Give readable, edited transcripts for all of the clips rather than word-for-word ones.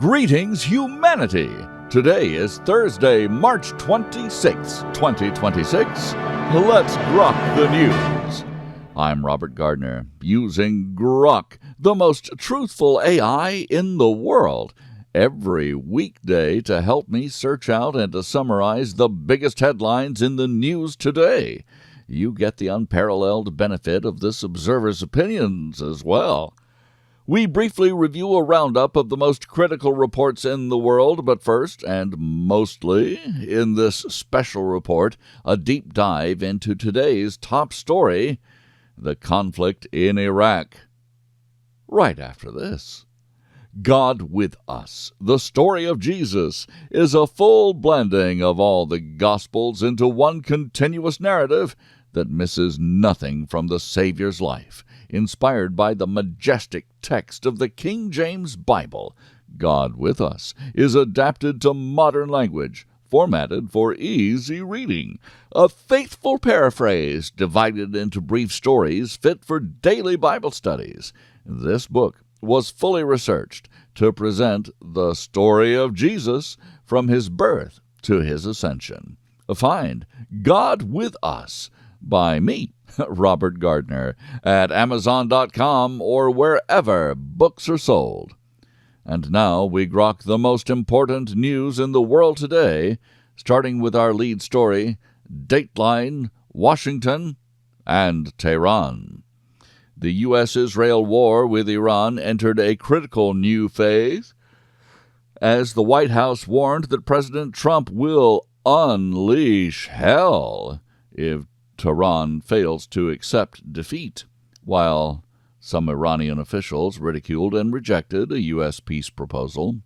Greetings, humanity! Today is Thursday, March 26, 2026. Let's grok the news. I'm Robert Gardner, using GROK, the most truthful AI in the world, every weekday to help me search out and to summarize the biggest headlines in the news today. You get the unparalleled benefit of this observer's opinions as well. We briefly review a roundup of the most critical reports in the world, but first, and mostly, in this special report, a deep dive into today's top story, the conflict in Iraq. Right after this. God with Us, the story of Jesus, is a full blending of all the Gospels into one continuous narrative that misses nothing from the Savior's life. Inspired by the majestic text of the King James Bible, God with Us is adapted to modern language, formatted for easy reading. A faithful paraphrase divided into brief stories fit for daily Bible studies. This book was fully researched to present the story of Jesus from his birth to his ascension. Find God with Us by me, Robert Gardner, at Amazon.com or wherever books are sold. And now we grok the most important news in the world today, starting with our lead story, Dateline, Washington, and Tehran. The U.S.-Israel war with Iran entered a critical new phase as the White House warned that President Trump will unleash hell if Tehran fails to accept defeat, while some Iranian officials ridiculed and rejected a U.S. peace proposal.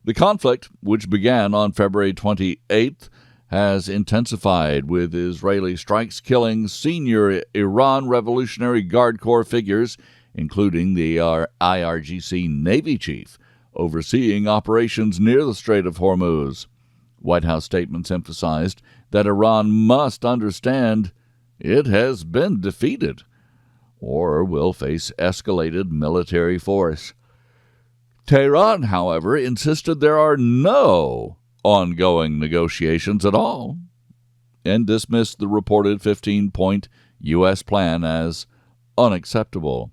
The conflict, which began on February 28th, has intensified, with Israeli strikes killing senior Iran Revolutionary Guard Corps figures, including the IRGC Navy chief, overseeing operations near the Strait of Hormuz. White House statements emphasized that Iran must understand it has been defeated, or will face escalated military force. Tehran, however, insisted there are no ongoing negotiations at all, and dismissed the reported 15-point U.S. plan as unacceptable.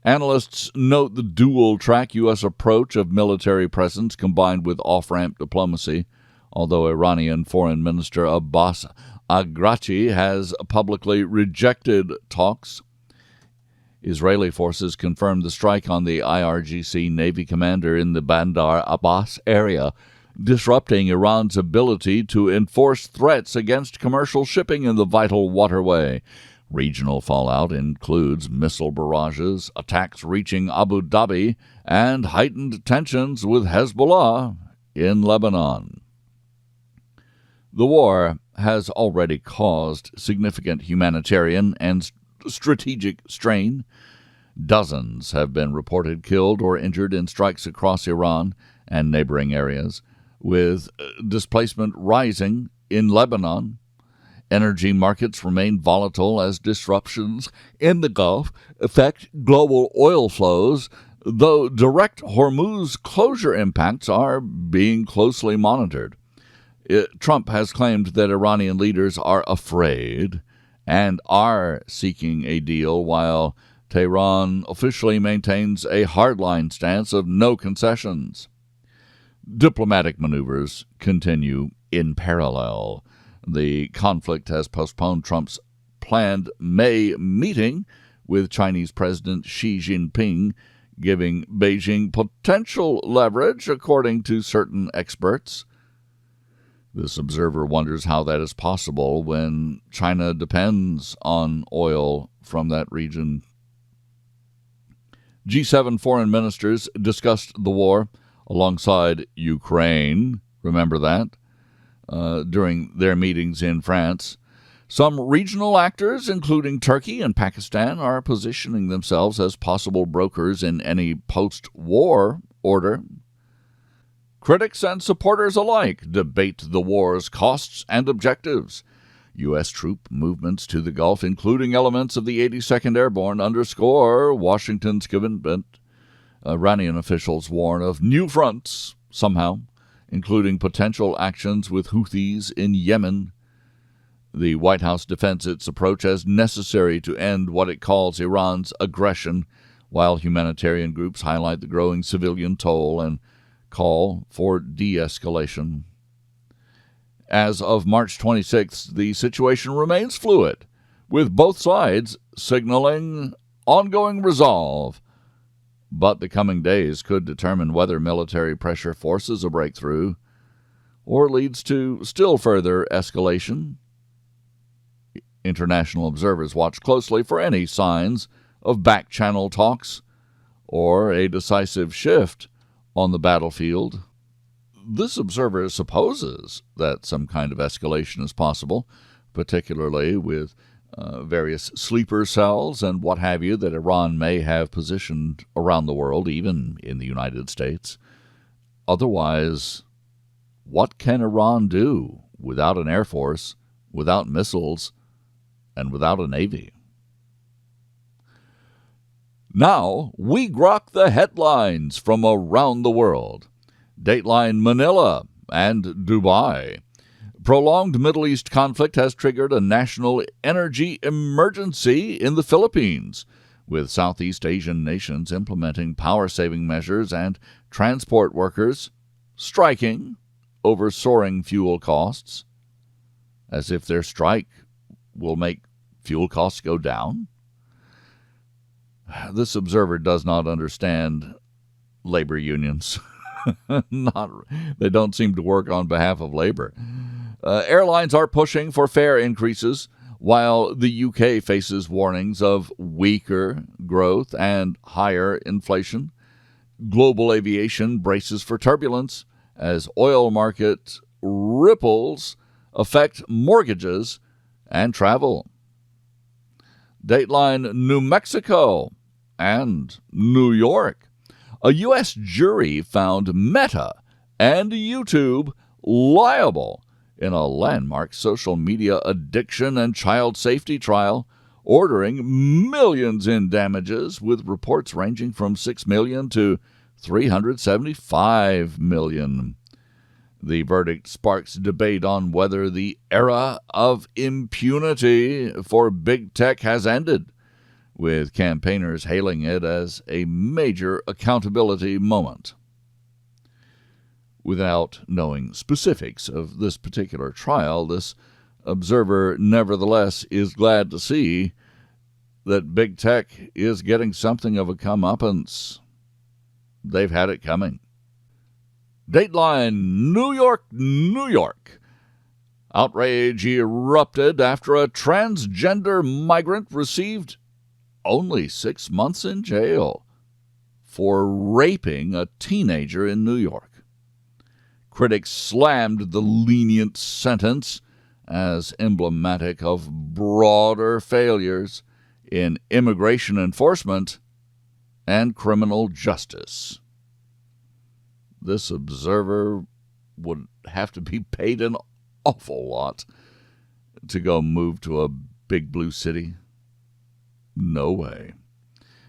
Analysts note the dual-track U.S. approach of military presence combined with off-ramp diplomacy, although Iranian Foreign Minister Abbas Araghchi has publicly rejected talks. Israeli forces confirmed the strike on the IRGC Navy commander in the Bandar Abbas area, disrupting Iran's ability to enforce threats against commercial shipping in the vital waterway. Regional fallout includes missile barrages, attacks reaching Abu Dhabi, and heightened tensions with Hezbollah in Lebanon. The war has already caused significant humanitarian and strategic strain. Dozens have been reported killed or injured in strikes across Iran and neighboring areas, with displacement rising in Lebanon. Energy markets remain volatile as disruptions in the Gulf affect global oil flows, though direct Hormuz closure impacts are being closely monitored. Trump has claimed that Iranian leaders are afraid and are seeking a deal, while Tehran officially maintains a hardline stance of no concessions. Diplomatic maneuvers continue in parallel. The conflict has postponed Trump's planned May meeting with Chinese President Xi Jinping, giving Beijing potential leverage, according to certain experts. This observer wonders how that is possible when China depends on oil from that region. G7 foreign ministers discussed the war alongside Ukraine, remember that, during their meetings in France. Some regional actors, including Turkey and Pakistan, are positioning themselves as possible brokers in any post-war order. Critics and supporters alike debate the war's costs and objectives. U.S. troop movements to the Gulf, including elements of the 82nd Airborne, underscore Washington's commitment Iranian officials warn of new fronts, somehow, including potential actions with Houthis in Yemen. The White House defends its approach as necessary to end what it calls Iran's aggression, while humanitarian groups highlight the growing civilian toll and call for de-escalation. As of March 26th, the situation remains fluid, with both sides signaling ongoing resolve. But the coming days could determine whether military pressure forces a breakthrough or leads to still further escalation. International observers watch closely for any signs of back-channel talks or a decisive shift on the battlefield. This observer supposes that some kind of escalation is possible, particularly with various sleeper cells and what have you that Iran may have positioned around the world, even in the United States. Otherwise, what can Iran do without an air force, without missiles, and without a navy? Now, we grok the headlines from around the world. Dateline Manila and Dubai. Prolonged Middle East conflict has triggered a national energy emergency in the Philippines, with Southeast Asian nations implementing power-saving measures and transport workers striking over soaring fuel costs, as if their strike will make fuel costs go down. This observer does not understand labor unions. They don't seem to work on behalf of labor. Airlines are pushing for fare increases, while the UK faces warnings of weaker growth and higher inflation. Global aviation braces for turbulence as oil market ripples affect mortgages and travel. Dateline New Mexico and New York. A U.S. jury found Meta and YouTube liable in a landmark social media addiction and child safety trial, ordering millions in damages, with reports ranging from $6 million to $375 million. The verdict sparks debate on whether the era of impunity for big tech has ended, with campaigners hailing it as a major accountability moment. Without knowing specifics of this particular trial, this observer nevertheless is glad to see that big tech is getting something of a comeuppance. They've had it coming. Dateline New York, New York. Outrage erupted after a transgender migrant received only 6 months in jail for raping a teenager in New York. Critics slammed the lenient sentence as emblematic of broader failures in immigration enforcement and criminal justice. This observer would have to be paid an awful lot to go move to a big blue city. No way.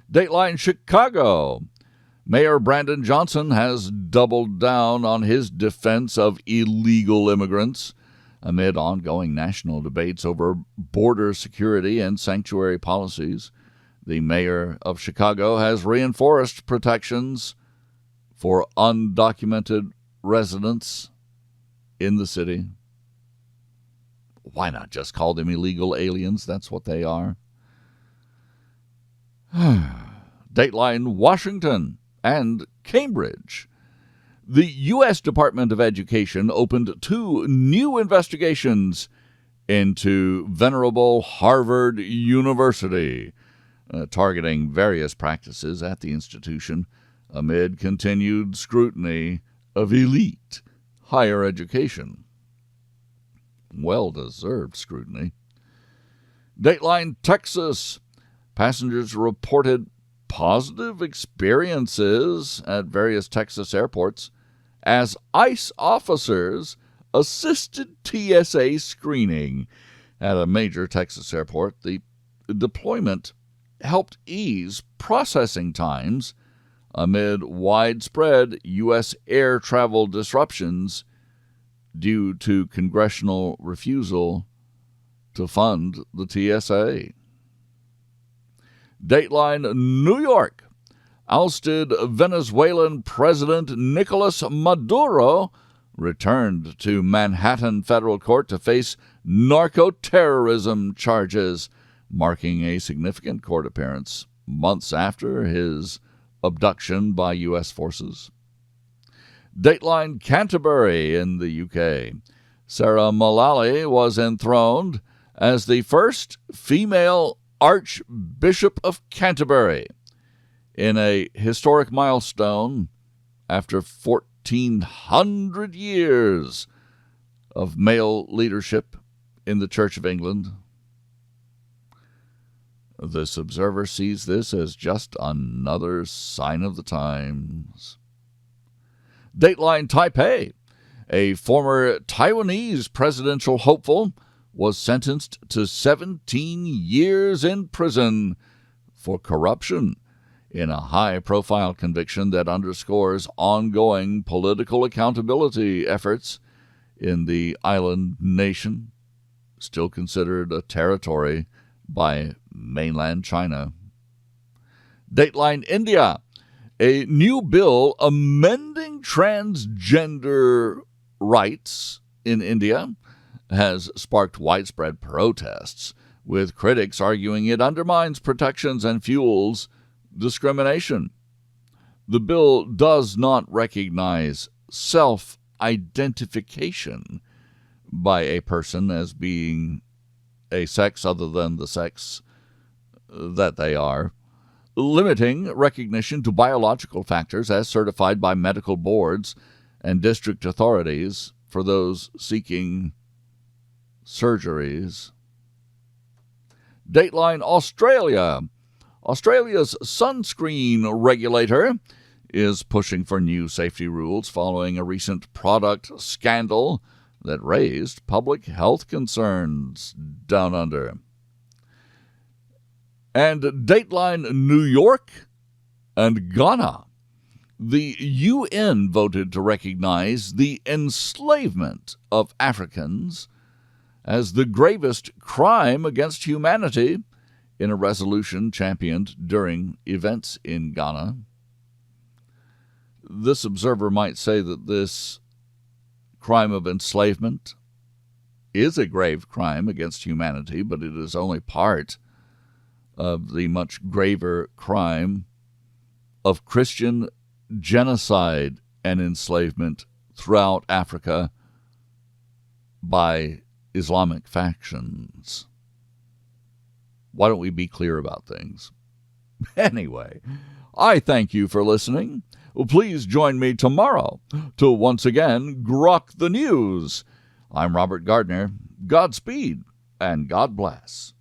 Dateline Chicago. Mayor Brandon Johnson has doubled down on his defense of illegal immigrants amid ongoing national debates over border security and sanctuary policies. The mayor of Chicago has reinforced protections for undocumented residents in the city. Why not just call them illegal aliens? That's what they are. Dateline Washington and Cambridge. The U.S. Department of Education opened 2 new investigations into venerable Harvard University, targeting various practices at the institution amid continued scrutiny of elite higher education. Well-deserved scrutiny. Dateline Texas. Passengers reported positive experiences at various Texas airports as ICE officers assisted TSA screening at a major Texas airport. The deployment helped ease processing times amid widespread U.S. air travel disruptions due to congressional refusal to fund the TSA. Dateline New York. Ousted Venezuelan President Nicolas Maduro returned to Manhattan federal court to face narco-terrorism charges, marking a significant court appearance months after his abduction by U.S. forces. Dateline Canterbury in the UK. Sarah Mullally was enthroned as the first female Archbishop of Canterbury in a historic milestone after 1,400 years of male leadership in the Church of England. This observer sees this as just another sign of the times. Dateline Taipei. A former Taiwanese presidential hopeful was sentenced to 17 years in prison for corruption in a high-profile conviction that underscores ongoing political accountability efforts in the island nation, still considered a territory by mainland China. Dateline India. A new bill amending transgender rights in India has sparked widespread protests, with critics arguing it undermines protections and fuels discrimination. The bill does not recognize self-identification by a person as being a sex other than the sex that they are, limiting recognition to biological factors as certified by medical boards and district authorities for those seeking surgeries. Dateline Australia. Australia's sunscreen regulator is pushing for new safety rules following a recent product scandal that raised public health concerns down under. And Dateline New York and Ghana. The UN voted to recognize the enslavement of Africans as the gravest crime against humanity in a resolution championed during events in Ghana. This observer might say that this crime of enslavement is a grave crime against humanity, but it is only part of the much graver crime of Christian genocide and enslavement throughout Africa by Islamic factions. Why don't we be clear about things? Anyway, I thank you for listening. Please join me tomorrow to once again grok the news. I'm Robert Gardner. Godspeed and God bless.